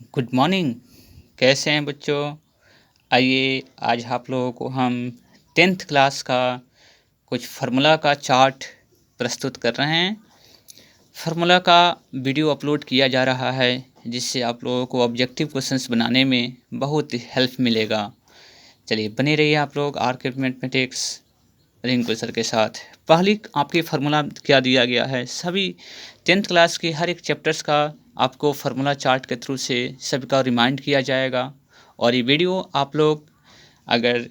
Good morning. कैसे हैं बच्चों? आइए आज आप लोगों को हम 10th क्लास का कुछ फार्मूला का चार्ट प्रस्तुत कर रहे हैं। फार्मूला का वीडियो अपलोड किया जा रहा है जिससे आप लोगों को ऑब्जेक्टिव क्वेश्चंस बनाने में बहुत हेल्प मिलेगा। चलिए बने रहिए आप लोग आर के मैथमेटिक्स रिंकू सर के साथ। पहली आपके फार्मूला क्या दिया गया है, सभी 10th क्लास के हर एक चैप्टर्स का आपको फार्मूला चार्ट के थ्रू से सभी का रिमाइंड किया जाएगा। और ये वीडियो आप लोग अगर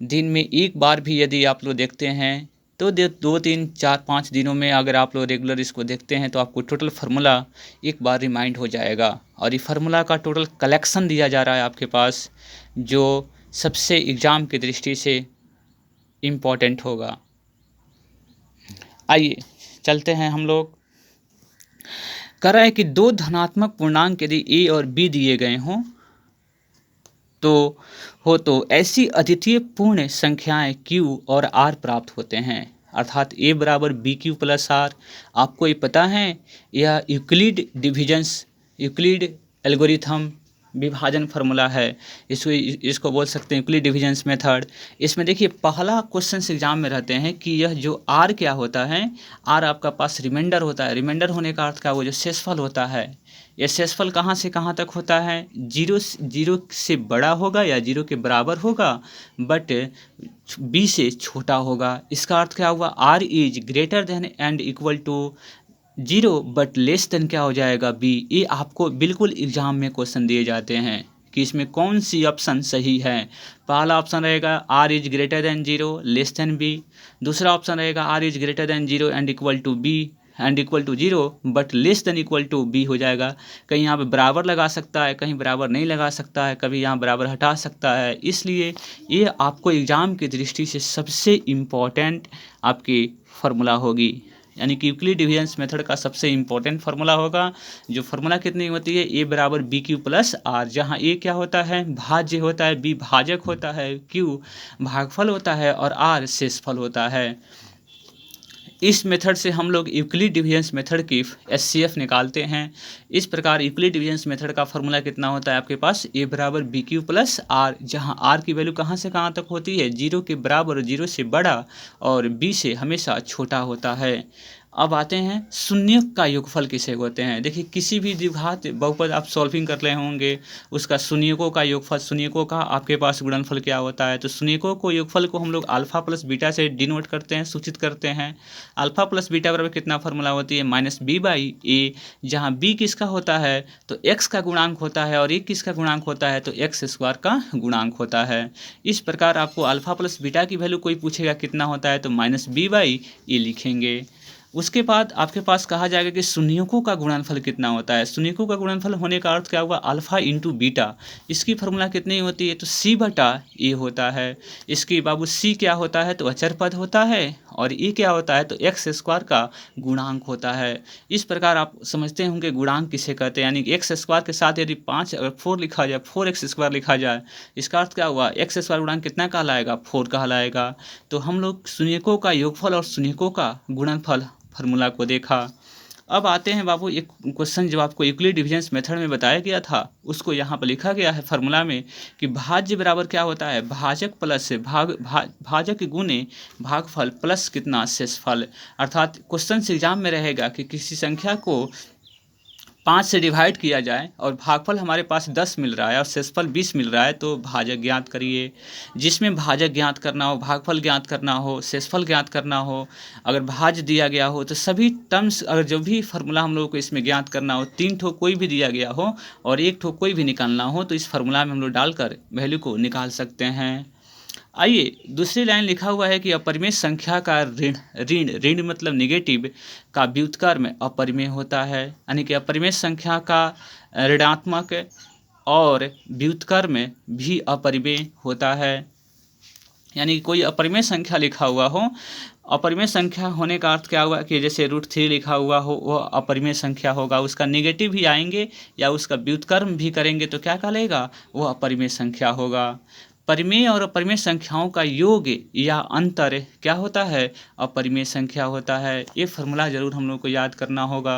दिन में एक बार भी यदि आप लोग देखते हैं तो 2 3 4 5 दिनों में अगर आप लोग रेगुलर इसको देखते हैं तो आपको टोटल फार्मूला एक बार रिमाइंड हो जाएगा। और ये फार्मूला का टोटल कलेक्शन दिया जा रहा है आपके पास, जो सबसे एग्ज़ाम की दृष्टि से इम्पॉर्टेंट होगा। आइए चलते हैं हम लोग। कह रहा है कि दो धनात्मक पूर्णांक यदि ए और बी दिए गए हों तो ऐसी अद्वितीय पूर्ण संख्याएं क्यू और आर प्राप्त होते हैं। अर्थात ए बराबर बी क्यू प्लस आर। आपको ये पता है यह यूक्लिड एल्गोरिथम विभाजन फार्मूला है। इसको बोल सकते हैं यूक्लिड डिविजन्स मेथड। इसमें देखिए पहला क्वेश्चन एग्जाम में रहते हैं कि यह जो आर क्या होता है, आर आपका पास रिमाइंडर होता है। रिमाइंडर होने का अर्थ क्या, वो जो शेषफल होता है, यह शेषफल कहाँ से कहाँ तक होता है, जीरो से बड़ा होगा या जीरो के बराबर होगा बट बी से छोटा होगा। इसका अर्थ क्या हुआ, R is greater than and equal to zero but less than क्या हो जाएगा, बी। ये आपको बिल्कुल एग्जाम में क्वेश्चन दिए जाते हैं कि इसमें कौन सी ऑप्शन सही है। पहला ऑप्शन रहेगा R is greater than zero less than B. दूसरा ऑप्शन रहेगा R is greater than zero and equal to B and equal to zero but less than equal to B हो जाएगा। कहीं यहाँ पे बराबर लगा सकता है, कहीं बराबर नहीं लगा सकता है, कभी यहाँ बराबर हटा सकता है। इसलिए ये आपको एग्ज़ाम की दृष्टि से सबसे इम्पॉर्टेंट आपकी फार्मूला होगी, यानी कि यूक्लिड डिविजन्स मेथड का सबसे इम्पोर्टेंट फार्मूला होगा। जो फार्मूला कितनी होती है, ए बराबर बी क्यू प्लस आर, जहाँ ए क्या होता है, भाज्य होता है, बी भाजक होता है, क्यू भागफल होता है और आर शेषफल होता है। इस मेथड से हम लोग यूक्लिड डिविजन्स मेथड की एचसीएफ निकालते हैं। इस प्रकार यूक्लिड डिविजन्स मेथड का फार्मूला कितना होता है आपके पास, ए बराबर बी क्यू प्लस आर, जहाँ आर की वैल्यू कहाँ से कहाँ तक होती है, जीरो के बराबर, जीरो से बड़ा और बी से हमेशा छोटा होता है। अब आते हैं शून्यक का योगफल किसे होते हैं। देखिए किसी भी द्विघात बहुपद आप सॉल्विंग कर रहे होंगे, उसका शून्यकों का योगफल, शून्यकों का आपके पास गुणनफल क्या होता है। तो शून्यकों को योगफल को हम लोग अल्फा प्लस बीटा से डिनोट करते हैं, सूचित करते हैं। अल्फा प्लस बीटा बराबर कितना फार्मूला होती है, माइनस बी बाई ए, जहाँ बी किसका होता है तो एक्स का गुणांक होता है और ए किसका गुणांक होता है तो एक्स स्क्वायर का गुणांक होता है। इस प्रकार आपको अल्फा प्लस बीटा की वैल्यू कोई पूछेगा कितना होता है तो माइनस बी बाई ए लिखेंगे। उसके बाद आपके पास कहा जाएगा कि शून्यकों का गुणनफल कितना होता है। शून्यकों का गुणनफल होने का अर्थ क्या हुआ, अल्फा इंटू बीटा। इसकी फार्मूला कितनी होती है तो सी बटा ए होता है। इसकी बाबू सी क्या होता है तो अचर पद होता है और ए क्या होता है तो एक्स स्क्वायर का गुणांक होता है। इस प्रकार आप समझते होंगे गुणांक किसे कहते हैं, यानी कि एक्स स्क्वायर के साथ यदि 5 अगर 4 लिखा जाए, 4x स्क्वायर लिखा जाए, इसका अर्थ क्या हुआ, एक्स स्क्वायर गुणांक कितना कहलाएगा, 4 कहलाएगा। तो हम लोग शून्यकों का योगफल और शून्यकों का गुणनफल फार्मूला को देखा। अब आते हैं बाबू एक क्वेश्चन जो आपको यूक्लिड डिविजन्स मेथड में बताया गया था, उसको यहाँ पर लिखा गया है फार्मूला में कि भाज्य बराबर क्या होता है, भाजक प्लस भाजक गुणे भागफल प्लस कितना शेषफल। अर्थात क्वेश्चन एग्जाम में रहेगा कि किसी संख्या को 5 से डिवाइड किया जाए और भागफल हमारे पास 10 मिल रहा है और शेषफल 20 मिल रहा है तो भाजक ज्ञात करिए। जिसमें भाजक ज्ञात करना हो, भागफल ज्ञात करना हो, शेषफल ज्ञात करना हो, अगर भाज्य दिया गया हो तो सभी टर्म्स, अगर जो भी फार्मूला हम लोगों को इसमें ज्ञात करना हो, 3 ठो कोई भी दिया गया हो और 1 ठो कोई भी निकालना हो तो इस फार्मूला में हम लोग डालकर वैल्यू को निकाल सकते हैं। आइए दूसरी लाइन लिखा हुआ है कि अपरिमेय संख्या का ऋण ऋण ऋण मतलब निगेटिव का व्युत्क्रम अपरिमेय होता है, यानी कि अपरिमेय संख्या का ऋणात्मक और व्युत्क्रम भी अपरिमेय होता है। यानी कोई अपरिमेय संख्या लिखा हुआ हो, अपरिमेय संख्या होने का अर्थ क्या हुआ कि जैसे √3 लिखा हुआ हो वो अपरिमेय संख्या होगा, उसका नेगेटिव भी आएंगे या उसका व्युत्क्रम भी करेंगे तो क्या कहलाएगा, वो अपरिमेय संख्या होगा। परिमेय और अपरिमेय संख्याओं का योग या अंतर क्या होता है? अपरिमेय संख्या होता है। ये फार्मूला ज़रूर हम लोग को याद करना होगा,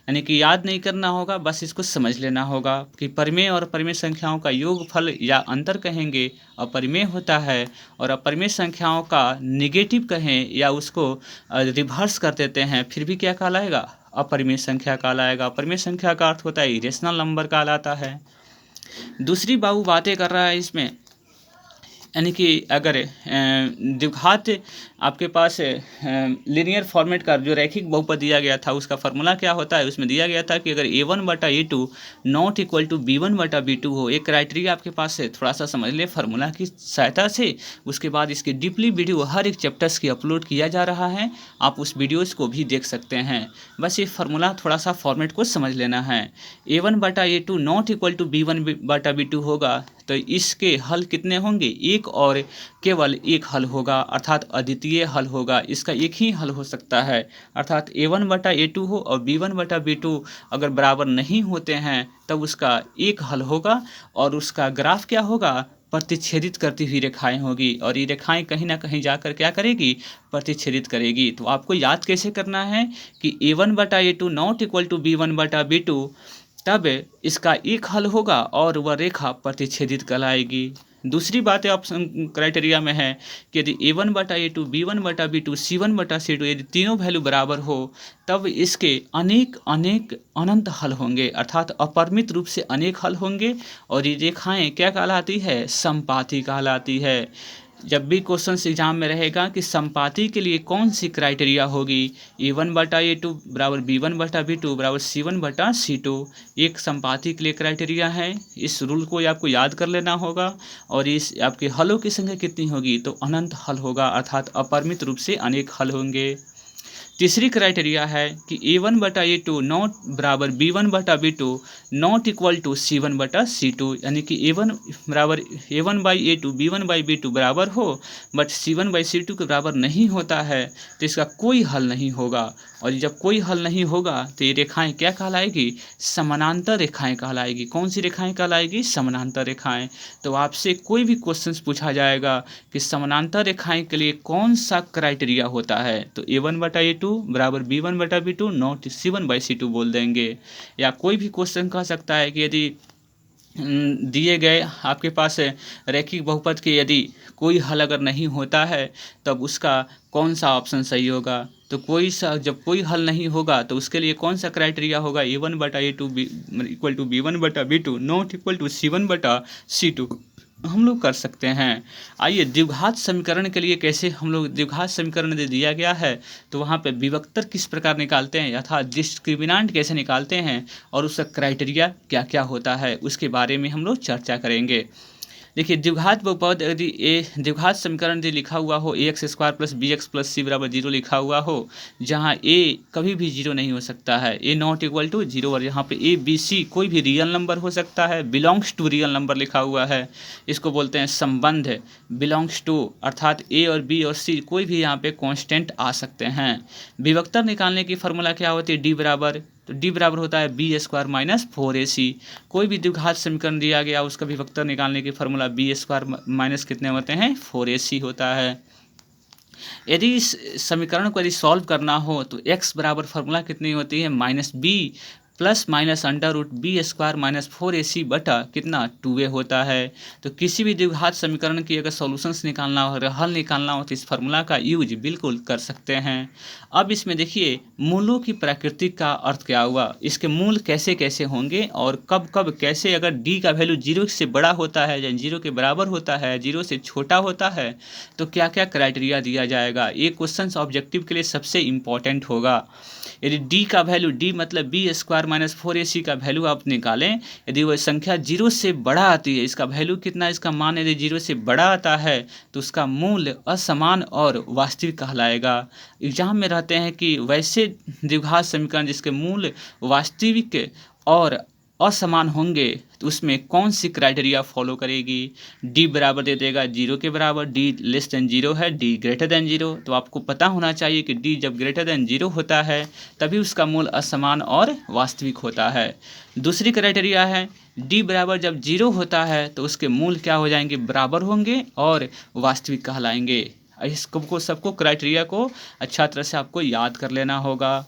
यानी कि याद नहीं करना होगा, बस इसको समझ लेना होगा कि परिमेय और अपरिमेय संख्याओं का योगफल या अंतर कहेंगे अपरिमेय होता है, और अपरिमेय संख्याओं का नेगेटिव कहें या उसको रिवर्स कर देते हैं फिर भी क्या कहलाएगा? अपरिमेय संख्या कहलाएगा। अपरिमेय संख्या का अर्थ होता है इरेशनल नंबर कहलाता है। दूसरी बाबू बातें कर रहा है इसमें, यानी कि अगर द्विघात आपके पास लीनियर फॉर्मेट का जो रैखिक बहुपद दिया गया था उसका फार्मूला क्या होता है, उसमें दिया गया था कि अगर a1/a2 not equal to b1/b2 हो। एक क्राइटेरिया आपके पास है, थोड़ा सा समझ ले फार्मूला की सहायता से। उसके बाद इसकी डीपली वीडियो हर एक चैप्टर्स की अपलोड किया जा रहा है, आप उस वीडियोज़ को भी देख सकते हैं। बस ये फार्मूला थोड़ा सा फॉर्मेट को समझ लेना है। a1/a2 not equal to b1/b2 होगा तो इसके हल कितने होंगे? एक और केवल एक हल होगा, अर्थात अद्वितीय हल होगा। इसका एक ही हल हो सकता है, अर्थात a1/a2 हो और b1/b2 अगर बराबर नहीं होते हैं तब उसका एक हल होगा, और उसका ग्राफ क्या होगा? प्रतिच्छेदित करती हुई रेखाएं होगी, और ये रेखाएं कहीं ना कहीं जाकर क्या करेगी? प्रतिच्छेदित करेगी। तो आपको याद कैसे करना है कि a1/a2 not equal to b1/b2, तब इसका एक हल होगा और वह रेखा प्रतिच्छेदित कहलाएगी। दूसरी बात ऑप्शन क्राइटेरिया में है कि यदि a1/a2 b1/b2 c1/c2 यदि तीनों वैल्यू बराबर हो तब इसके अनेक अनेक अनंत हल होंगे, अर्थात अपरिमित रूप से अनेक हल होंगे, और ये रेखाएं क्या कहलाती है? समपाती कहलाती है। जब भी क्वेश्चन एग्जाम में रहेगा कि समपाती के लिए कौन सी क्राइटेरिया होगी, a1/a2 बराबर b1/b2 बराबर c1/c2, एक समपाती के लिए क्राइटेरिया है। इस रूल को आपको याद कर लेना होगा, और इस आपके हलों की संख्या कितनी होगी? तो अनंत हल होगा, अर्थात अपरिमित रूप से अनेक हल होंगे। तीसरी क्राइटेरिया है कि a1/a2 नॉट बराबर b1/b2 not equal to c1/c2, यानी कि a1 बराबर a1/a2 b1/b2 बराबर हो बट c1/c2 के बराबर नहीं होता है तो इसका कोई हल नहीं होगा, और जब कोई हल नहीं होगा तो ये रेखाएं क्या कहलाएगी? समानांतर रेखाएं कहलाएगी। कौन सी रेखाएं कहलाएगी? समानांतर रेखाएं। तो आपसे कोई भी क्वेश्चन पूछा जाएगा कि समानांतर रेखाएं के लिए कौन सा क्राइटेरिया होता है, तो a1/a2 बराबर b1/b2 नॉट c1/c2 बोल देंगे। या कोई भी क्वेश्चन कह सकता है कि यदि दिए गए आपके पास रैखिक बहुपद के यदि कोई हल अगर नहीं होता है तब उसका कौन सा ऑप्शन सही होगा, तो कोई सा जब कोई हल नहीं होगा तो उसके लिए कौन सा क्राइटेरिया होगा? a1/a2 equal to b1/b2 not equal to c1/c2 हम लोग कर सकते हैं। आइए द्विघात समीकरण के लिए कैसे हम लोग द्विघात समीकरण दे दिया गया है तो वहाँ पे विभक्तर किस प्रकार निकालते हैं, अर्थात डिस्क्रिमिनेंट कैसे निकालते हैं, और उसका क्राइटेरिया क्या क्या होता है, उसके बारे में हम लोग चर्चा करेंगे। देखिए द्विघात बहुपद यदि द्विघात समीकरण यदि लिखा हुआ हो ax² plus bx plus c बराबर 0 लिखा हुआ हो, जहाँ a कभी भी 0 नहीं हो सकता है, a नॉट इक्वल टू 0, और यहाँ पे a b c कोई भी रियल नंबर हो सकता है, बिलोंग्स टू रियल नंबर लिखा हुआ है, इसको बोलते हैं संबंध बिलोंग्स टू, अर्थात a और b और c कोई भी यहाँ पे कांस्टेंट आ सकते हैं। विभक्तर निकालने की फार्मूला क्या होती है? d बराबर, तो d बराबर होता है b² माइनस 4ac। कोई भी द्विघात समीकरण दिया गया उसका विभक्तर निकालने की फार्मूला b² माइनस कितने होते हैं? 4ac होता है। यदि इस समीकरण को यदि सॉल्व करना हो तो x बराबर फार्मूला कितनी होती है? -b plus minus √b² minus 4ac बटा कितना? 2a होता है। तो किसी भी द्विघात समीकरण की अगर सॉल्यूशंस निकालना हो, अगर हल निकालना हो तो इस फार्मूला का यूज बिल्कुल कर सकते हैं। अब इसमें देखिए मूलों की प्रकृति का अर्थ क्या हुआ, इसके मूल कैसे कैसे होंगे और कब कब कैसे, अगर d का वैल्यू 0 से बड़ा होता है या 0 के बराबर होता है, 0 से छोटा होता है तो क्या क्या क्राइटेरिया दिया जाएगा। ये क्वेश्चन ऑब्जेक्टिव के लिए सबसे इम्पॉर्टेंट होगा। यदि d का वैल्यू, d मतलब b² माइनस 4ac का वैल्यू आप निकालें, यदि वह संख्या 0 से बड़ा आती है, इसका वैल्यू कितना, इसका मान यदि 0 से बड़ा आता है तो उसका मूल असमान और वास्तविक कहलाएगा। एग्जाम में रहते हैं कि वैसे द्विघात समीकरण जिसके मूल वास्तविक और असमान होंगे तो उसमें कौन सी क्राइटेरिया फॉलो करेगी। डी बराबर दे देगा 0 के बराबर, डी लेस देन 0 है, डी ग्रेटर देन 0। तो आपको पता होना चाहिए कि डी जब ग्रेटर देन 0 होता है तभी उसका मूल असमान और वास्तविक होता है। दूसरी क्राइटेरिया है डी बराबर जब 0 होता है तो उसके मूल क्या हो जाएंगे, बराबर होंगे और वास्तविक कहलाएंगे। इसको सबको क्राइटेरिया को अच्छा तरह से आपको याद कर लेना होगा।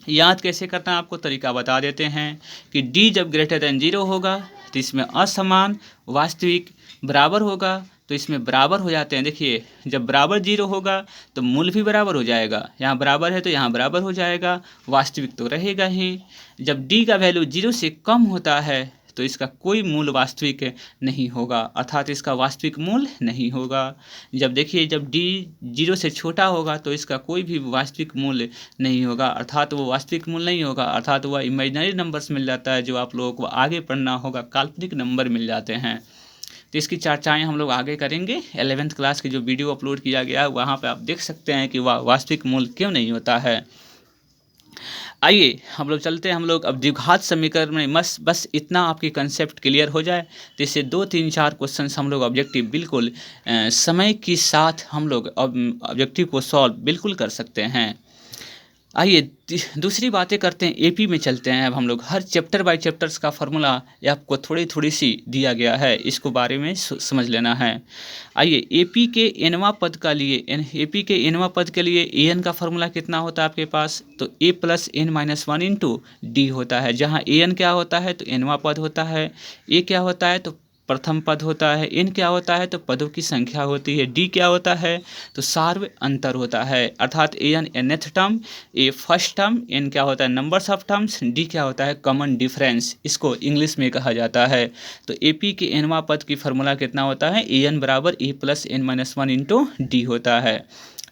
याद कैसे करना है आपको तरीका बता देते हैं कि d जब ग्रेटर देन 0 होगा तो इसमें असमान, वास्तविक, बराबर होगा तो इसमें बराबर हो जाते हैं। देखिए जब बराबर 0 होगा तो मूल भी बराबर हो जाएगा, यहाँ बराबर है तो यहाँ बराबर हो जाएगा, वास्तविक तो रहेगा ही। जब d का वैल्यू 0 से कम होता है तो इसका कोई मूल वास्तविक नहीं होगा, अर्थात इसका वास्तविक मूल नहीं होगा। जब देखिए जब d 0 से छोटा होगा तो इसका कोई भी वास्तविक मूल्य नहीं होगा, अर्थात वो वास्तविक मूल्य नहीं होगा, अर्थात वह इमेजिनरी नंबर्स मिल जाता है, जो आप लोगों को आगे पढ़ना होगा, काल्पनिक नंबर मिल जाते हैं। तो इसकी चर्चाएँ हम लोग आगे करेंगे। 11th क्लास की जो वीडियो अपलोड किया गया है वहाँ पर आप देख सकते हैं कि वह वास्तविक मूल्य क्यों नहीं होता है। आइए हम लोग चलते हैं, हम लोग अब द्विघात समीकरण में बस इतना आपकी कंसेप्ट क्लियर हो जाए तो इससे 2, 3, 4 क्वेश्चन हम लोग ऑब्जेक्टिव बिल्कुल समय के साथ हम लोग ऑब्जेक्टिव को सॉल्व बिल्कुल कर सकते हैं। आइए दूसरी बातें करते हैं, एपी में चलते हैं। अब हम लोग हर चैप्टर बाय चैप्टर्स का फॉर्मूला ये आपको थोड़ी सी दिया गया है, इसको बारे में समझ लेना है। आइए एपी के nवां पद का लिए एपी के nवां पद के लिए an का फॉर्मूला कितना होता है आपके पास, तो a plus n minus 1 into D होता है, जहाँ an क्या होता है तो nवां पद होता है, a क्या होता है तो प्रथम पद होता है, n क्या होता है तो पदों की संख्या होती है, d क्या होता है तो सार्व अंतर होता है, अर्थात an nth term, a first term, n क्या होता है नंबर्स ऑफ टर्म्स, d क्या होता है कॉमन डिफरेंस, इसको इंग्लिश में कहा जाता है। तो AP के nवां पद की फार्मूला कितना होता है, an बराबर a plus n minus 1 into D होता है।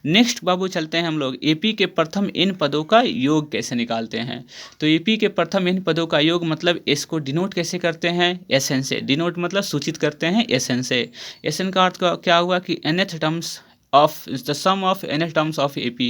नेक्स्ट बाबू चलते हैं हम लोग एपी के प्रथम n पदों का योग कैसे निकालते हैं। तो एपी के प्रथम n पदों का योग मतलब एस को डिनोट कैसे करते हैं, एसएन से। डिनोट मतलब सूचित करते हैं एसएन से। एसएन का अर्थ क्या हुआ कि nth terms of the sum of nth terms of AP,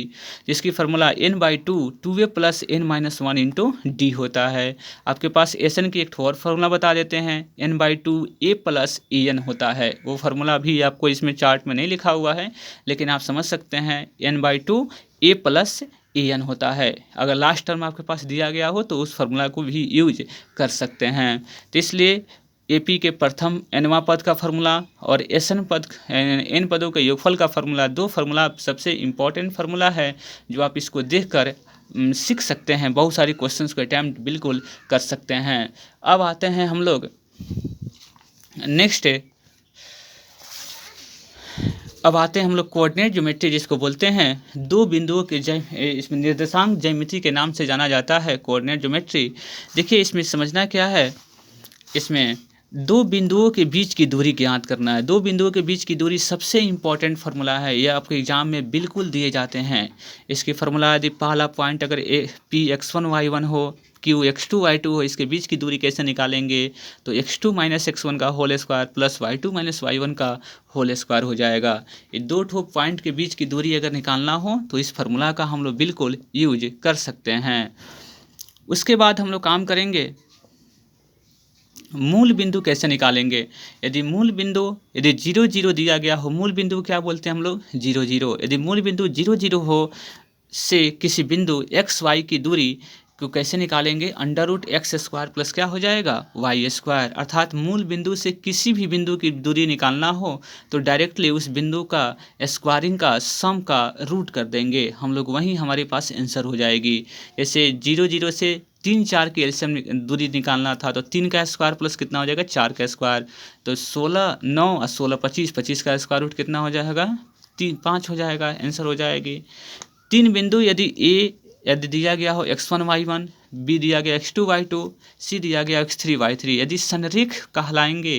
जिसकी formula n/2 2a plus n minus 1 into D होता है। आपके पास एसएन की एक और फार्मूला बता देते हैं, n/2 a प्लस an होता है। वो फार्मूला भी आपको इसमें चार्ट में नहीं लिखा हुआ है लेकिन आप समझ सकते हैं, n/2 a प्लस an होता है। अगर लास्ट टर्म आपके पास दिया गया हो तो उस फार्मूला को भी यूज कर सकते हैं। तो इसलिए एपी के प्रथम nवां पद का फार्मूला और एसएन पद n पदों के योगफल का फार्मूला, दो फार्मूला सबसे इम्पॉर्टेंट फार्मूला है जो आप इसको देखकर सीख सकते हैं, बहुत सारी क्वेश्चंस को अटैम्प्ट बिल्कुल कर सकते हैं। अब आते हैं हम लोग नेक्स्ट, अब आते हैं हम लोग कोऑर्डिनेट ज्योमेट्री जिसको बोलते हैं, दो बिंदुओं के इसमें निर्देशांक ज्यामिति के नाम से जाना जाता है कोऑर्डिनेट ज्योमेट्री। देखिए इसमें समझना क्या है, इसमें दो बिंदुओं के बीच की दूरी ज्ञात करना है। दो बिंदुओं के बीच की दूरी सबसे इम्पॉर्टेंट फार्मूला है, यह आपके एग्जाम में बिल्कुल दिए जाते हैं। इसकी फार्मूला यदि पहला पॉइंट अगर पी x1 y1 हो, क्यू x2 y2 हो, इसके बीच की दूरी कैसे निकालेंगे तो x2 माइनस x1 का whole square plus y2 minus y1 का होल स्क्वायर हो जाएगा। ये दो ठो पॉइंट के बीच की दूरी अगर निकालना हो तो इस फार्मूला का हम लोग बिल्कुल यूज कर सकते हैं। उसके बाद हम लोग काम करेंगे मूल बिंदु कैसे निकालेंगे। यदि मूल बिंदु यदि 0 0 दिया गया हो, मूल बिंदु क्या बोलते हैं हम लोग 0 0, यदि मूल बिंदु 0 0 हो से किसी बिंदु x y की दूरी को कैसे निकालेंगे, √x² प्लस क्या हो जाएगा y², अर्थात मूल बिंदु से किसी भी बिंदु की दूरी निकालना हो तो डायरेक्टली उस बिंदु का स्क्वायरिंग का सम का रूट कर देंगे हम लोग, वहीं हमारे पास आंसर हो जाएगी। जैसे 0 0 से 3 4 की एलसीएम दूरी निकालना था तो 3 का स्क्वायर प्लस कितना हो जाएगा 4 का स्क्वायर, तो 16 9 और 16 25, 25 का स्क्वायर रूट कितना हो जाएगा 5 हो जाएगा, आंसर हो जाएगी। तीन बिंदु यदि यदि दिया गया हो x1 y1, b दिया गया x2 y2, c दिया गया x3 y3, यदि संरेख कहलाएंगे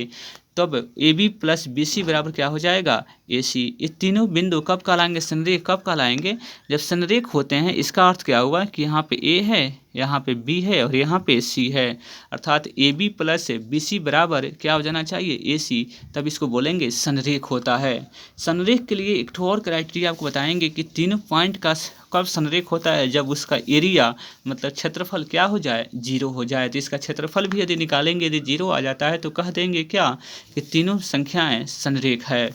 तब AB प्लस BC बराबर क्या हो जाएगा AC। ये तीनों बिंदु कब कहलाएंगे, संरेख कब कहलाएंगे, जब संरेख होते हैं। इसका अर्थ क्या हुआ कि यहाँ पे A है, यहाँ पे B है और यहाँ पे C है, अर्थात AB प्लस BC बराबर क्या हो जाना चाहिए, AC, तब इसको बोलेंगे संरेख होता है। संरेख के लिए एक ठो और क्राइटेरिया आपको बताएंगे कि तीनों पॉइंट का कब संरेख होता है, जब उसका एरिया मतलब क्षेत्रफल क्या हो जाए, 0 हो जाए। तो इसका क्षेत्रफल भी यदि निकालेंगे, यदि 0 आ जाता है तो कह देंगे क्या कि तीनों संख्याएं संरेख है।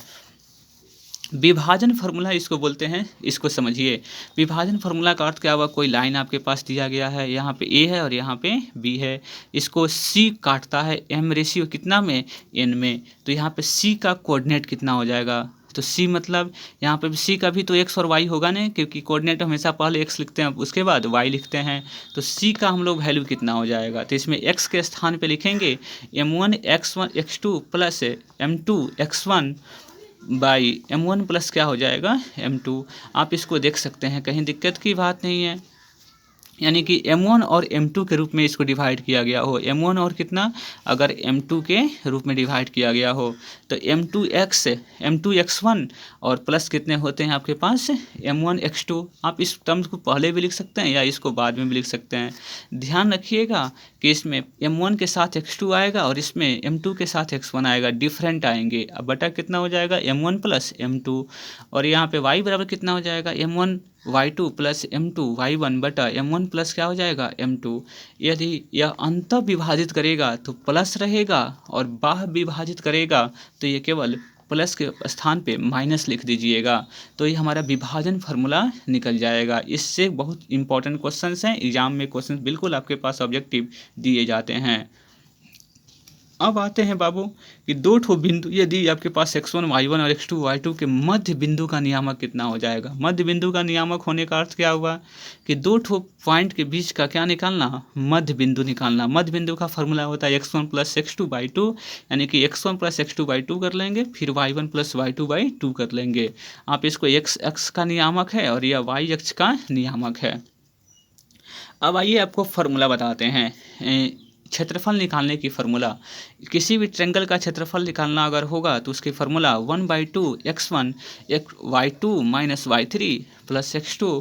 विभाजन फार्मूला इसको बोलते हैं, इसको समझिए। विभाजन फार्मूला का अर्थ क्या हुआ, कोई लाइन आपके पास दिया गया है, यहाँ पे A है और यहाँ पे B है, इसको C काटता है M रेशियो कितना में, N में, तो यहाँ पे C का कोऑर्डिनेट कितना हो जाएगा, तो C मतलब यहाँ पे C का भी तो x और y होगा ना, क्योंकि कोऑर्डिनेट हमेशा पहले x लिखते हैं उसके बाद y लिखते हैं, तो C का हम लोग वैल्यू कितना हो जाएगा, तो इसमें x के स्थान पे लिखेंगे m1 x1 x2 plus m2 x1 by m1 plus क्या हो जाएगा m2। आप इसको देख सकते हैं, कहीं दिक्कत की बात नहीं है, यानी कि m1 और m2 के रूप में इसको डिवाइड किया गया हो। m1 और कितना, अगर m2 के रूप में डिवाइड किया गया हो तो m2 x1 और प्लस कितने होते हैं आपके पास m1 x2। आप इस टर्म्स को पहले भी लिख सकते हैं या इसको बाद में भी लिख सकते हैं। ध्यान रखिएगा कि इसमें m1 के साथ x2 आएगा और इसमें m2 के साथ x1 आएगा, डिफरेंट आएंगे। अब बटा कितना हो जाएगा m1 प्लस m2, और यहाँ पे y बराबर कितना हो जाएगा m1 y2 plus m2 y1 बटा m1 प्लस क्या हो जाएगा m2। यदि यह अंत विभाजित करेगा तो प्लस रहेगा और बाह्य विभाजित करेगा तो ये केवल प्लस के स्थान पे माइनस लिख दीजिएगा, तो ये हमारा विभाजन फार्मूला निकल जाएगा। इससे बहुत इंपॉर्टेंट क्वेश्चंस हैं, एग्जाम में क्वेश्चंस बिल्कुल आपके पास ऑब्जेक्टिव दिए जाते हैं। अब आते हैं बाबू कि दो ठो बिंदु, यदि आपके पास x1 y1 और x2 y2 के मध्य बिंदु का नियामक कितना हो जाएगा। मध्य बिंदु का नियामक होने का अर्थ क्या हुआ कि दो ठो पॉइंट के बीच का क्या निकालना, मध्य बिंदु निकालना। मध्य बिंदु का फॉर्मूला होता है x1 प्लस x2 बाई 2, यानी कि x1 प्लस x2 बाई 2 कर लेंगे, फिर y1 प्लस y2 बाई 2 कर लेंगे। आप इसको x अक्ष का नियामक है और यह y अक्ष का नियामक है। अब आइए आपको फार्मूला बताते हैं, क्षेत्रफल निकालने की फार्मूला। किसी भी ट्रेंगल का क्षेत्रफल निकालना अगर होगा तो उसकी formula 1/2 x1 y2 minus y3 plus x2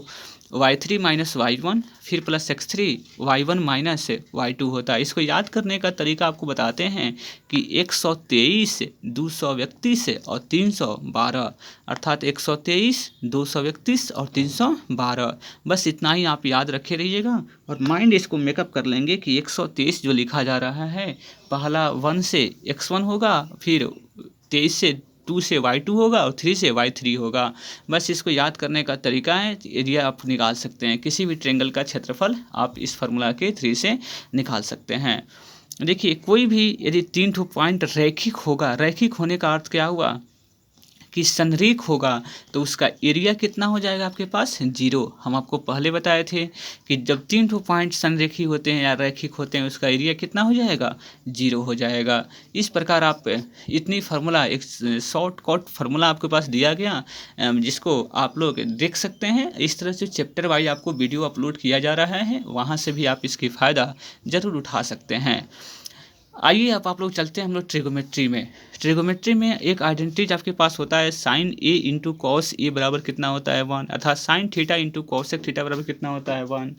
y3 minus y1 फिर plus x3 y1 minus y2 होता है। इसको याद करने का तरीका आपको बताते हैं कि 123 231 और 312, अर्थात 123 231 और 312, बस इतना ही आप याद रखे रहिएगा और माइंड इसको मेकअप कर लेंगे कि 123 जो लिखा जा रहा है, पहला 1 से x1 होगा, फिर 23 से 2 से y2 होगा और 3 से y3 होगा। बस इसको याद करने का तरीका है, एरिया आप निकाल सकते हैं। किसी भी ट्रेंगल का क्षेत्रफल आप इस फार्मूला के 3 से निकाल सकते हैं। देखिए कोई भी यदि 3 ठो पॉइंट रैखिक होगा, रैखिक होने का अर्थ क्या हुआ कि संरेख होगा तो उसका एरिया कितना हो जाएगा आपके पास, 0। हम आपको पहले बताए थे कि जब 3 ठो पॉइंट संरेखी होते हैं या रैखिक होते हैं उसका एरिया कितना हो जाएगा, 0 हो जाएगा। इस प्रकार आप इतनी फार्मूला, एक शॉर्टकट फार्मूला आपके पास दिया गया जिसको आप लोग देख सकते हैं। इस तरह से चैप्टर वाइज आपको वीडियो अपलोड किया जा रहा है, वहाँ से भी आप इसकी फ़ायदा ज़रूर उठा सकते हैं। आइए अब आप लोग चलते हैं हम लोग ट्रिगोमेट्री में। ट्रिगोमेट्री में एक आइडेंटिटी आपके पास होता है sine A into cos A बराबर कितना होता है 1, अर्थात sine theta into cosec theta बराबर कितना होता है 1,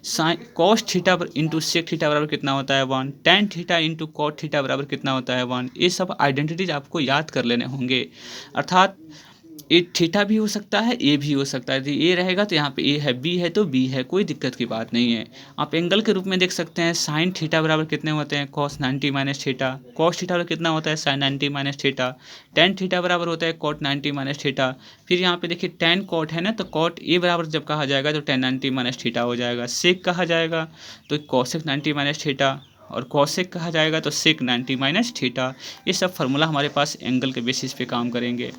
sine cos theta into sec theta बराबर कितना होता है 1, tan theta into cot theta बराबर कितना होता है 1। ये सब आइडेंटिटीज आपको याद कर लेने होंगे, अर्थात ए थीटा भी हो सकता है, ए भी हो सकता है। ए रहेगा तो यहाँ पे ए है, बी है तो बी है, कोई दिक्कत की बात नहीं है। आप एंगल के रूप में देख सकते हैं साइन थीटा बराबर कितने होते हैं, cos 90 minus theta. Cos theta बराबर कितना होता है, sine 90 minus theta. Tan theta बराबर होता है कॉट 90 माइनस थीटा। फिर यहाँ पे देखिए टेन कॉट है ना, तो कॉट ए बराबर जब कहा जाएगा तो टेन 90 माइनस थीटा हो जाएगा। सेक कहा जाएगा तो कॉसेक 90 माइनस थीटा, और कॉसेक कहा जाएगा तो सेक 90 माइनस थीटा। ये सब फार्मूला हमारे पास एंगल के बेसिस पे काम करेंगे।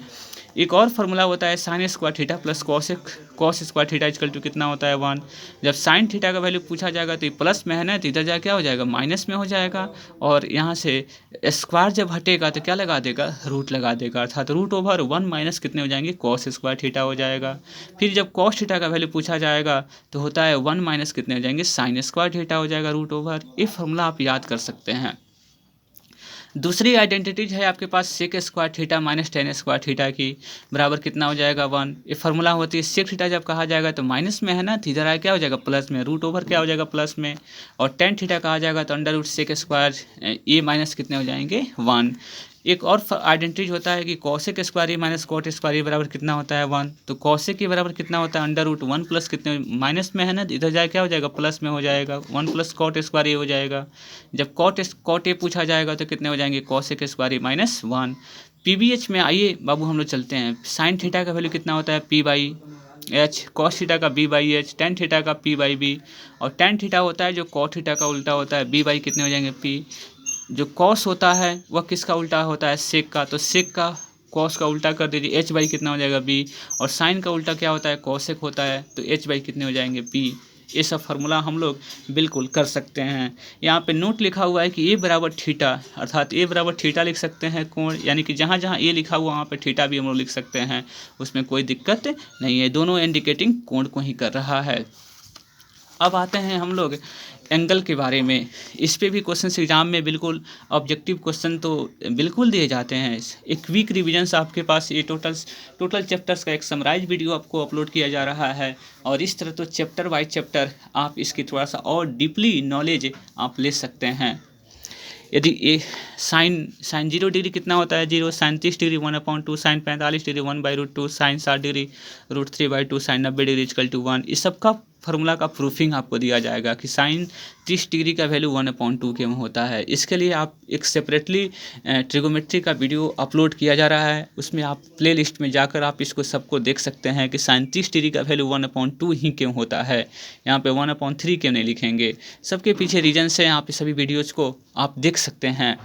एक और फार्मूला होता है sine square theta plus cos square theta equal to कितना होता है 1। जब साइन थीटा का वैल्यू पूछा जाएगा तो ये प्लस में है ना, तो इधर जा क्या हो जाएगा, माइनस में हो जाएगा, और यहाँ से स्क्वायर जब हटेगा तो क्या लगा देगा, रूट लगा देगा, अर्थात रूट ओवर 1 माइनस कितने हो जाएंगे, कॉस स्क्वायर थीटा हो जाएगा। फिर जब कॉस थीटा का वैल्यू पूछा जाएगा तो होता है 1 माइनस कितने हो जाएंगे, साइन स्क्वायर थीटा हो जाएगा रूट ओवर। ये फार्मूला आप याद कर सकते हैं। दूसरी आइडेंटिटीज है आपके पास sec square theta minus tan square theta की बराबर कितना हो जाएगा 1। ये फार्मूला होती है सेक थीटा जब कहा जाएगा तो माइनस में है ना, थीटा आया क्या हो जाएगा प्लस में, रूट ओवर क्या हो जाएगा प्लस में, और टेन थीटा कहा जाएगा तो अंडर रूट सेक स्क्वायर ए माइनस कितने हो जाएंगे 1। एक और आइडेंटिटीज होता है कि कॉसेक स्क्वायर ए माइनस कॉट स्क्वायर ए बराबर कितना होता है 1। तो कॉसेक के बराबर कितना होता है अंडर रूट 1 प्लस कितने, माइनस में है ना, इधर जाए क्या हो जाएगा प्लस में हो जाएगा 1 प्लस कॉट स्क्वायर ए हो जाएगा। जब कॉट ए पूछा जाएगा तो कितने हो जाएंगे कॉसेक स्क्वायर ए माइनस 1। पीबीएच में आइए बाबू हम लोग चलते हैं। साइन थीटा का वैल्यू कितना होता है P by H, cos theta का B by H, tan theta का पी बाई बी, और टेन थीटा होता है जो कॉट थीटा का उल्टा होता है, बी बाई कितने हो जाएंगे पी। जो कॉस होता है वह किसका उल्टा होता है सेक का, तो सेक का कॉस का उल्टा कर दीजिए, एच बाई कितना हो जाएगा बी, और साइन का उल्टा क्या होता है कॉसेक होता है, तो एच बाई कितने हो जाएंगे बी। ये सब फार्मूला हम लोग बिल्कुल कर सकते हैं। यहाँ पे नोट लिखा हुआ है कि ए बराबर थीटा, अर्थात ए बराबर थीटा लिख सकते हैं कोण, यानी कि जहाँ जहाँ ए लिखा हुआ वहाँ पे थीटा भी हम लोग लिख सकते हैं, उसमें कोई दिक्कत नहीं है, दोनों इंडिकेटिंग कोण को ही कर रहा है। अब आते हैं हम लोग एंगल के बारे में। इस पे भी क्वेश्चन एग्जाम में बिल्कुल ऑब्जेक्टिव क्वेश्चन तो बिल्कुल दिए जाते हैं। एक क्विक रिविजन्स आपके पास ये टोटल चैप्टर्स का एक समराइज वीडियो आपको अपलोड किया जा रहा है, और इस तरह तो चैप्टर बाय चैप्टर आप इसकी थोड़ा सा और डीपली नॉलेज आप ले सकते हैं। यदि ए साइन 0 डिग्री कितना होता है 0, sine 30 degree 1/2, sine 45 degree 1/√2, sine 60 degree √3/2, sine 90 degree equal to 1। इस सब का फार्मूला का प्रूफिंग आपको दिया जाएगा कि साइन 30 डिग्री का वैल्यू 1/2 के में होता है। इसके लिए आप एक सेपरेटली ट्रिगोमेट्री का वीडियो अपलोड किया जा रहा है, उसमें आप प्ले लिस्ट में जाकर आप इसको सबको देख सकते हैं कि साइन 30 डिग्री का वैल्यू 1/2 ही क्यों होता है, यहाँ पे 1/3 क्यों नहीं लिखेंगे। सबके पीछे रीजन से आप सभी वीडियोज़ को आप देख सकते हैं।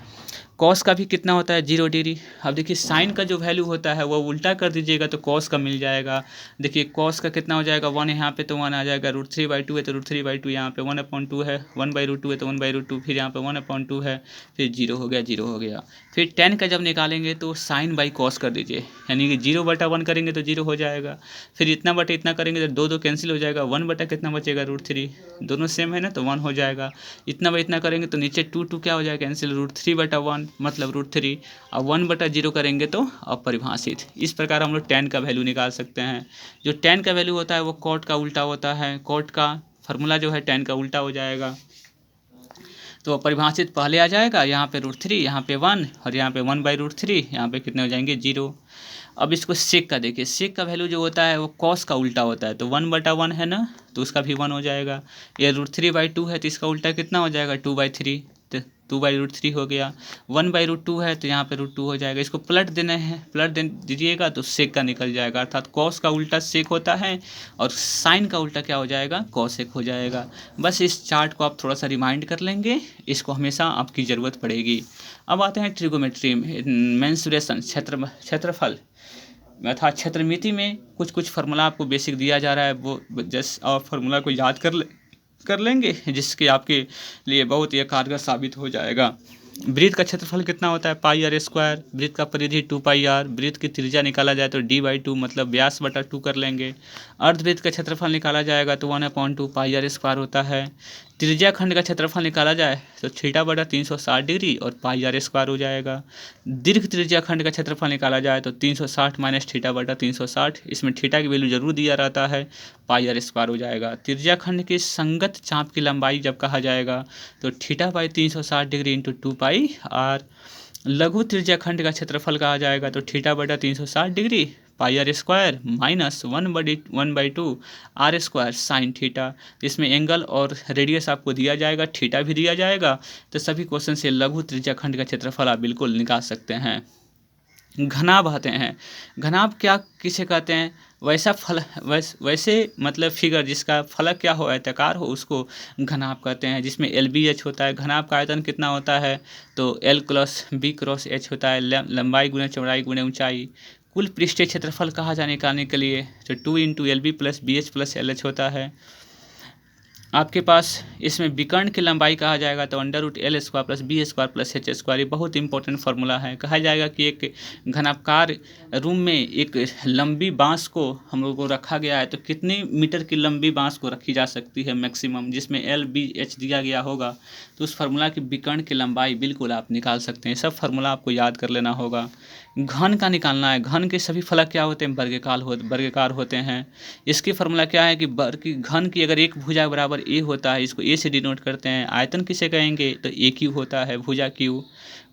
कॉस का भी कितना होता है 0 डिग्री। अब देखिए साइन का जो वैल्यू होता है वो उल्टा कर दीजिएगा तो कॉस का मिल जाएगा। देखिए कॉस का कितना हो जाएगा 1, यहाँ पे तो 1 आ जाएगा, √3/2 है तो √3/2, यहाँ पे 1/2 है, 1/√2 है तो 1/√2, फिर यहाँ पे 1/2 है, फिर 0 हो गया 0 हो गया। फिर 10 का जब निकालेंगे तो साइन बाई कॉस कर दीजिए, यानी कि 0/1 करेंगे तो 0 हो जाएगा। फिर इतना बटे इतना करेंगे तो 2 कैंसिल हो जाएगा, 1 बटा कितना बचेगा √3, दोनों सेम है ना तो 1 हो जाएगा। इतना बाई इतना करेंगे तो नीचे 2 क्या हो जाएगा कैंसिल, √3/1 मतलब √3, और 1/0 करेंगे तो अपरिभाषित। इस प्रकार हम लोग tan का वैल्यू निकाल सकते हैं। जो tan का वैल्यू होता है वो cot का उल्टा होता है, cot का फार्मूला जो है tan का उल्टा हो जाएगा, तो अपरिभाषित पहले आ जाएगा, यहाँ पे √3, यहाँ पे 1, और यहाँ पे 1/√3, यहाँ पे कितने हो जाएंगे 0। अब इसको सेक का देखिए, सेक का वैल्यू जो होता है वो कॉस का उल्टा होता है, तो 1/1 है ना तो उसका भी 1 हो जाएगा। ये √3/2 है तो इसका उल्टा कितना हो जाएगा 2/3, तो 2/√3 हो गया। 1/√2 है तो यहाँ पे √2 हो जाएगा। इसको पलट देना है, पलट दे दीजिएगा तो सेक का निकल जाएगा, अर्थात कॉस का उल्टा सेक होता है और साइन का उल्टा क्या हो जाएगा कॉसेक हो जाएगा। बस इस चार्ट को आप थोड़ा सा रिमाइंड कर लेंगे, इसको हमेशा आपकी ज़रूरत पड़ेगी। अब आते हैं ट्रिगोमेट्री में, मेंसुरेशन क्षेत्रफल अर्थात क्षेत्रमिति में कुछ फार्मूला आपको बेसिक दिया जा रहा है, वो जस्ट और फार्मूला को याद कर लेंगे, जिसके आपके लिए बहुत ही कारगर साबित हो जाएगा। वृत्त का क्षेत्रफल कितना होता है πr², वृत्त का परिधि 2πr, वृत्त की त्रिज्या निकाला जाए तो d/2 मतलब व्यास बटा 2 कर लेंगे। अर्धवृत्त का क्षेत्रफल निकाला जाएगा तो 1/2 πr² होता है। त्रिज्या खंड का क्षेत्रफल निकाला जाए तो θ/360 डिग्री और πr² हो जाएगा। दीर्घ त्रिज्या खंड का क्षेत्रफल निकाला जाए तो 360 माइनस θ/360, इसमें थीटा की वैल्यू जरूर दिया रहता है, πr² हो जाएगा। त्रिज्या खंड की संगत चाप की लंबाई जब कहा जाएगा तो θ/360 डिग्री इंटू 2πr। लघु त्रिज्या खंड का क्षेत्रफल कहा जाएगा तो θ/360 degree πr² minus 1/2 r² sine theta. इसमें एंगल और रेडियस आपको दिया जाएगा, थीटा भी दिया जाएगा, तो सभी क्वेश्चन से लघु त्रिज्या खंड का क्षेत्रफल आप बिल्कुल निकाल सकते हैं। घनाभ आते हैं, घनाभ क्या किसे कहते हैं, वैसे मतलब फिगर जिसका फलक क्या हो आयताकार हो उसको घनाभ कहते हैं, जिसमें LBH होता है। घनाभ का आयतन कितना होता है तो L + B × H होता है, लंबाई गुणे चौड़ाई गुणे ऊंचाई। कुल पृष्ठीय क्षेत्रफल कहा जाने निकालने के लिए तो 2 × LB + BH + LH होता है। आपके पास इसमें विकर्ण की लंबाई कहा जाएगा तो √L² + B² + H²। ये बहुत इंपॉर्टेंट फार्मूला है। कहा जाएगा कि एक घनाकार रूम में एक लंबी बांस को हम लोगों को रखा गया है, तो कितने मीटर की लंबी बांस को रखी जा सकती है मैक्सिमम, जिसमें L, B, H दिया गया होगा, तो उस फार्मूला की विकर्ण की लंबाई बिल्कुल आप निकाल सकते हैं। सब फार्मूला आपको याद कर लेना होगा। घन का निकालना है। घन के सभी फलक क्या होते हैं? वर्गाकार होते हैं। इसकी फार्मूला क्या है कि घन की अगर एक भुजा बराबर ए होता है, इसको ए से डिनोट करते हैं। आयतन किसे कहेंगे? तो ए क्यू होता है, भुजा क्यू।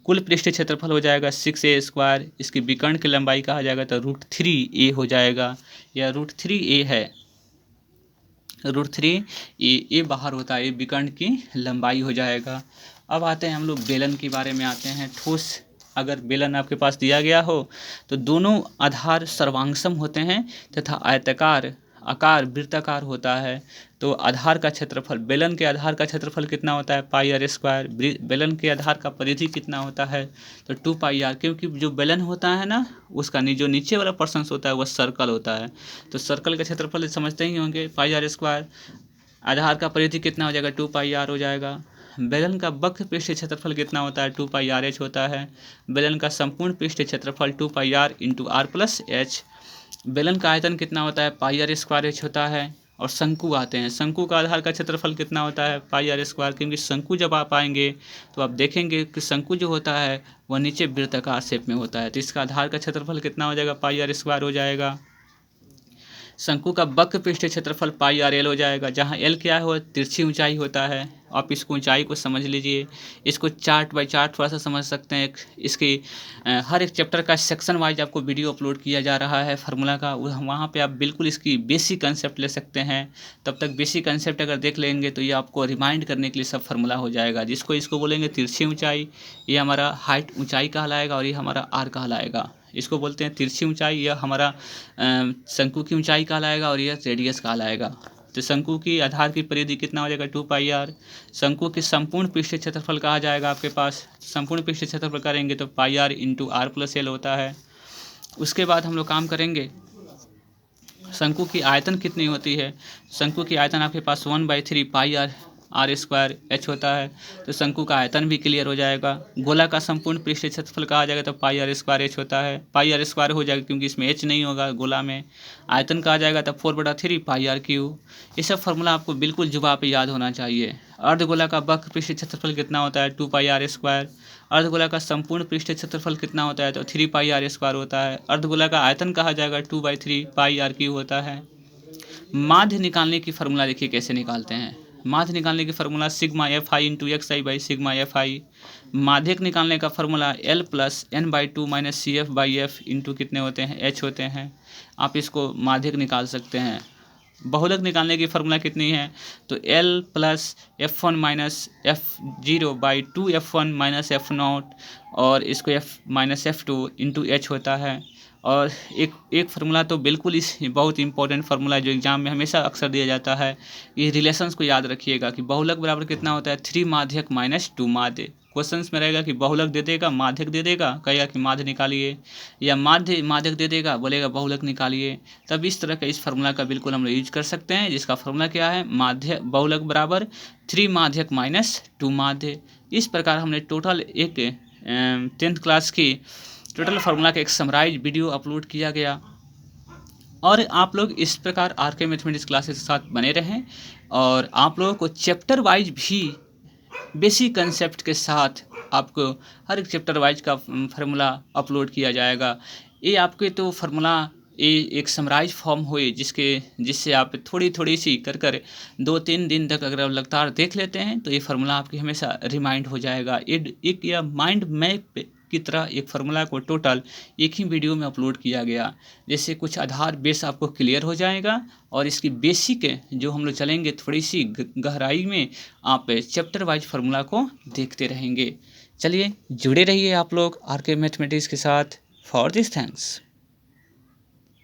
कुल पृष्ठीय क्षेत्रफल हो जाएगा 6a²। इसकी विकर्ण की लंबाई कहा जाएगा तो √3a हो जाएगा, या √3a है। √3a बाहर होता है, ये विकर्ण की लंबाई हो जाएगा। अब आते हैं हम लोग बेलन के बारे में आते हैं। ठोस अगर बेलन आपके पास दिया गया हो तो दोनों आधार सर्वांगसम होते हैं तथा आयताकार आकार वृत्ताकार होता है। तो आधार का क्षेत्रफल, बेलन के आधार का क्षेत्रफल कितना होता है? πr²। बेलन के आधार का परिधि कितना होता है? तो 2πr, क्योंकि जो बेलन होता है ना, उसका जो नीचे वाला पर्सन होता है वह सर्कल होता है। तो सर्कल का क्षेत्रफल समझते ही होंगे, πr²। आधार का परिधि कितना हो जाएगा? 2πr हो जाएगा। बेलन का वक्र पृष्ठीय क्षेत्रफल कितना होता है? 2πrh होता है। बेलन का संपूर्ण पृष्ठीय क्षेत्रफल 2πr × r + h। बेलन का आयतन कितना होता है? πr² होता है। और शंकु आते हैं। शंकु का आधार का क्षेत्रफल कितना होता है? πr²। क्योंकि शंकु जब आप आएंगे तो आप देखेंगे कि शंकु जो होता है वह नीचे वृत्ताकार शेप में होता है, तो इसका आधार का क्षेत्रफल कितना हो जाएगा? πr² हो जाएगा। शंकु का वक्र पृष्ठीय क्षेत्रफल πrl हो जाएगा, जहाँ l क्या है? तिरछी ऊंचाई होता है। आप इसको ऊंचाई को समझ लीजिए। इसको चार्ट बाय चार्ट थोड़ा सा समझ सकते हैं। इसकी हर एक चैप्टर का सेक्शन वाइज आपको वीडियो अपलोड किया जा रहा है फार्मूला का, वहाँ पे आप बिल्कुल इसकी बेसिक कंसेप्ट ले सकते हैं। तब तक बेसिक कंसेप्ट अगर देख लेंगे तो ये आपको रिमाइंड करने के लिए सब फार्मूला हो जाएगा। इसको बोलेंगे तिरछी ऊंचाई, ये हमारा हाइट ऊंचाई कहलाएगा, और ये हमारा आर कहलाएगा। इसको बोलते हैं तिरछी ऊंचाई, यह हमारा शंकु की ऊंचाई कहलाएगा, और यह रेडियस कहलाएगा। तो शंकु की आधार की परिधि कितना हो जाएगा? 2πr। शंकु के संपूर्ण पृष्ठीय क्षेत्रफल कहा जाएगा आपके पास। संपूर्ण पृष्ठीय क्षेत्रफल करेंगे तो πr × r + l होता है। उसके बाद हम लोग काम करेंगे शंकु की आयतन कितनी होती है। शंकु की आयतन आपके पास 1/3 πr² होता है। तो शंकु का आयतन भी क्लियर हो जाएगा। गोला का संपूर्ण पृष्ठीय क्षेत्रफल कहा जाएगा तो πr² होता है। πr² हो जाएगा क्योंकि इसमें h नहीं होगा गोला में। आयतन कहा जाएगा तो 4/3 πr³। ये सब फार्मूला आपको बिल्कुल जुबान पे याद होना चाहिए। अर्धगोला का वक्र पृष्ठीय क्षेत्रफल कितना होता है? 2πr²। अर्धगोला का संपूर्ण पृष्ठीय क्षेत्रफल कितना होता है? तो 3πr² होता है। अर्धगोला का आयतन कहा जाएगा 2/3 πr³ होता है। माध्य निकालने की फार्मूला देखिए कैसे निकालते हैं। माध्य निकालने की फार्मूला σ fi × xi/σ fi। माध्यक निकालने का formula L + n/2 - CF/f into कितने होते हैं? h होते हैं। आप इसको माध्यक निकाल सकते हैं। बहुलक निकालने की फार्मूला कितनी है? तो L + f1 - f0/2 f1 - f0, और इसको f - f2 इंटू h होता है। और एक फार्मूला तो बिल्कुल इस बहुत इंपॉर्टेंट फार्मूला जो एग्जाम में हमेशा अक्सर दिया जाता है, ये रिलेशंस को याद रखिएगा कि बहुलक बराबर कितना होता है? 3 माध्यक - 2 माध्य। क्वेश्चंस में रहेगा कि बहुलक दे देगा, माध्यक दे देगा, कहेगा कि माध्य निकालिए, या माध्यक दे देगा, बोलेगा बहुलक निकालिए। तब इस तरह का इस फार्मूला का बिल्कुल हम लोग यूज कर सकते हैं, जिसका फार्मूला क्या है? बहुलक बराबर 3 माध्यक - 2 माध्य। इस प्रकार हमने टोटल एक 10th क्लास की टोटल फार्मूला का एक समराइज वीडियो अपलोड किया गया। और आप लोग इस प्रकार RK मैथमेटिक्स क्लासेस के साथ बने रहें, और आप लोगों को चैप्टर वाइज भी बेसिक कंसेप्ट के साथ आपको हर एक चैप्टर वाइज का फार्मूला अपलोड किया जाएगा। ये आपके तो फार्मूला एक समराइज फॉर्म हुए जिससे आप थोड़ी सी कर 2-3 दिन तक अगर आप लगातार देख लेते हैं तो ये फार्मूला आपकी हमेशा रिमाइंड हो जाएगा। एक या माइंड मैप की तरह एक फार्मूला को टोटल एक ही वीडियो में अपलोड किया गया, जैसे कुछ आधार बेस आपको क्लियर हो जाएगा, और इसकी बेसिक जो हम लोग चलेंगे थोड़ी सी गहराई में, आप चैप्टर वाइज फार्मूला को देखते रहेंगे। चलिए जुड़े रहिए आप लोग RK मैथमेटिक्स के साथ। For this thanks.